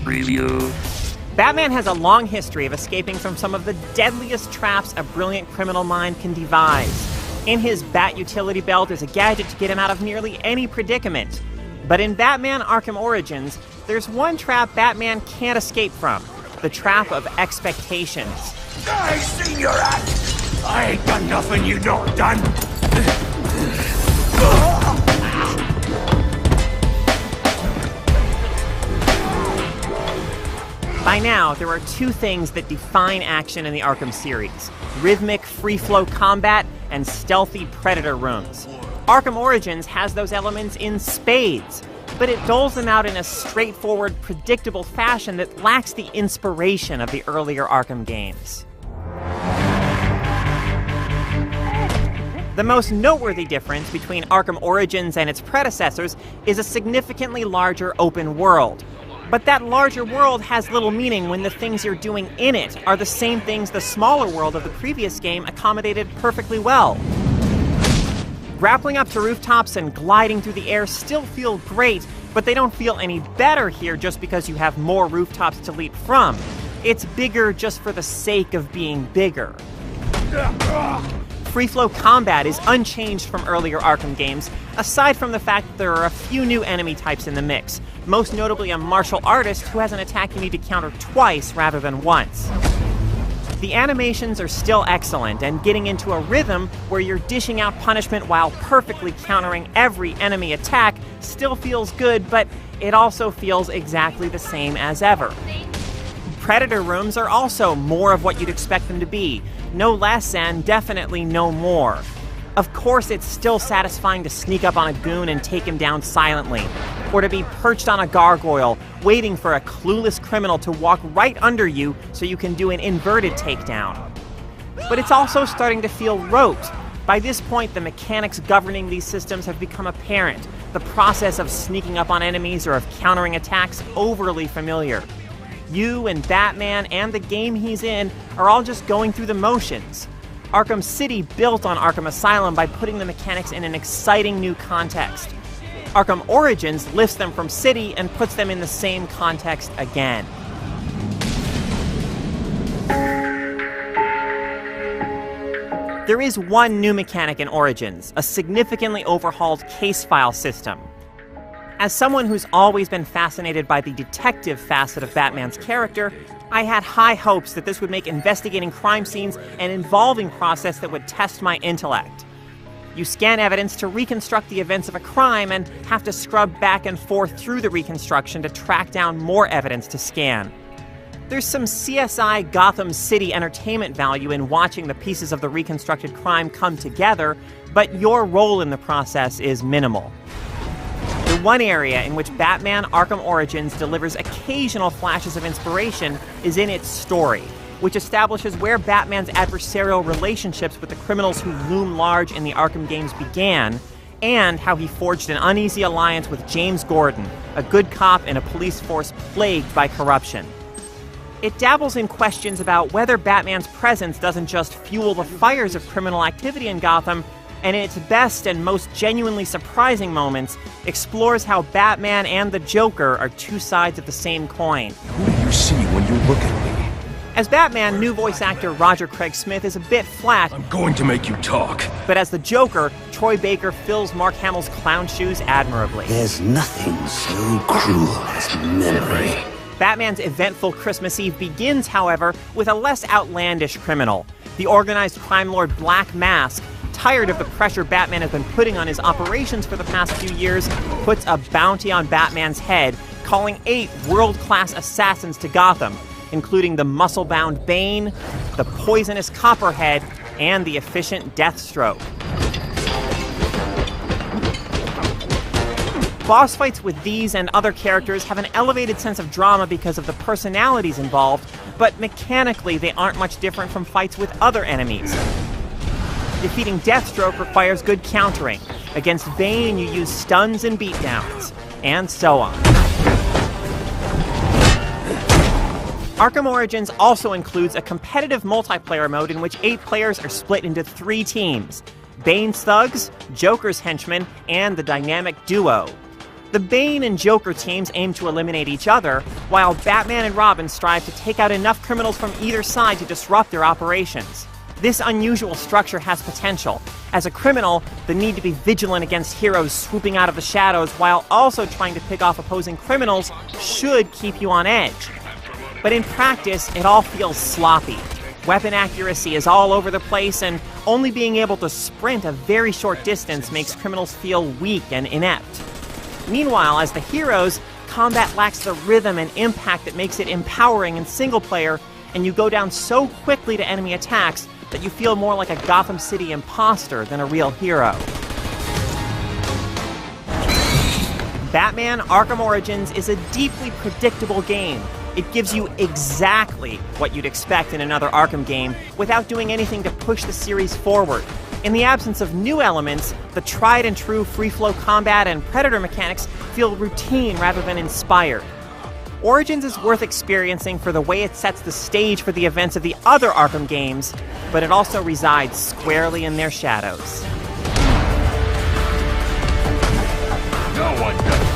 Review. Batman has a long history of escaping from some of the deadliest traps a brilliant criminal mind can devise. In his Bat utility belt is a gadget to get him out of nearly any predicament. But in Batman Arkham Origins, there's one trap Batman can't escape from: the trap of expectations. I seen your act! I ain't done nothing you not done! By now, there are two things that define action in the Arkham series: rhythmic, free-flow combat and stealthy predator rooms. Arkham Origins has those elements in spades, but it doles them out in a straightforward, predictable fashion that lacks the inspiration of the earlier Arkham games. The most noteworthy difference between Arkham Origins and its predecessors is a significantly larger open world. But that larger world has little meaning when the things you're doing in it are the same things the smaller world of the previous game accommodated perfectly well. Grappling up to rooftops and gliding through the air still feel great, but they don't feel any better here just because you have more rooftops to leap from. It's bigger just for the sake of being bigger. Free-flow combat is unchanged from earlier Arkham games, aside from the fact that there are a few new enemy types in the mix, most notably a martial artist who has an attack you need to counter twice rather than once. The animations are still excellent, and getting into a rhythm where you're dishing out punishment while perfectly countering every enemy attack still feels good, but it also feels exactly the same as ever. Predator rooms are also more of what you'd expect them to be, no less and definitely no more. Of course, it's still satisfying to sneak up on a goon and take him down silently, or to be perched on a gargoyle, waiting for a clueless criminal to walk right under you so you can do an inverted takedown. But it's also starting to feel rote. By this point, the mechanics governing these systems have become apparent, the process of sneaking up on enemies or of countering attacks overly familiar. You and Batman and the game he's in are all just going through the motions. Arkham City built on Arkham Asylum by putting the mechanics in an exciting new context. Arkham Origins lifts them from City and puts them in the same context again. There is one new mechanic in Origins, a significantly overhauled case file system. As someone who's always been fascinated by the detective facet of Batman's character, I had high hopes that this would make investigating crime scenes an involving process that would test my intellect. You scan evidence to reconstruct the events of a crime and have to scrub back and forth through the reconstruction to track down more evidence to scan. There's some CSI Gotham City entertainment value in watching the pieces of the reconstructed crime come together, but your role in the process is minimal. The one area in which Batman Arkham Origins delivers occasional flashes of inspiration is in its story, which establishes where Batman's adversarial relationships with the criminals who loom large in the Arkham games began, and how he forged an uneasy alliance with James Gordon, a good cop in a police force plagued by corruption. It dabbles in questions about whether Batman's presence doesn't just fuel the fires of criminal activity in Gotham, and in its best and most genuinely surprising moments, explores how Batman and the Joker are two sides of the same coin. Who do you see when you look at me? As Batman, new voice actor Roger Craig Smith is a bit flat. I'm going to make you talk. But as the Joker, Troy Baker fills Mark Hamill's clown shoes admirably. There's nothing so cruel as memory. Batman's eventful Christmas Eve begins, however, with a less outlandish criminal. The organized crime lord Black Mask, tired of the pressure Batman has been putting on his operations for the past few years, puts a bounty on Batman's head, calling 8 world-class assassins to Gotham, including the muscle-bound Bane, the poisonous Copperhead, and the efficient Deathstroke. Boss fights with these and other characters have an elevated sense of drama because of the personalities involved, but mechanically they aren't much different from fights with other enemies. Defeating Deathstroke requires good countering. Against Bane, you use stuns and beatdowns, and so on. Arkham Origins also includes a competitive multiplayer mode in which 8 players are split into 3 teams: Bane's thugs, Joker's henchmen, and the dynamic duo. The Bane and Joker teams aim to eliminate each other, while Batman and Robin strive to take out enough criminals from either side to disrupt their operations. This unusual structure has potential. As a criminal, the need to be vigilant against heroes swooping out of the shadows while also trying to pick off opposing criminals should keep you on edge. But in practice, it all feels sloppy. Weapon accuracy is all over the place, and only being able to sprint a very short distance makes criminals feel weak and inept. Meanwhile, as the heroes, combat lacks the rhythm and impact that makes it empowering in single player, and you go down so quickly to enemy attacks that you feel more like a Gotham City imposter than a real hero. Batman Arkham Origins is a deeply predictable game. It gives you exactly what you'd expect in another Arkham game without doing anything to push the series forward. In the absence of new elements, the tried-and-true free-flow combat and Predator mechanics feel routine rather than inspired. Origins is worth experiencing for the way it sets the stage for the events of the other Arkham games, but it also resides squarely in their shadows. No one does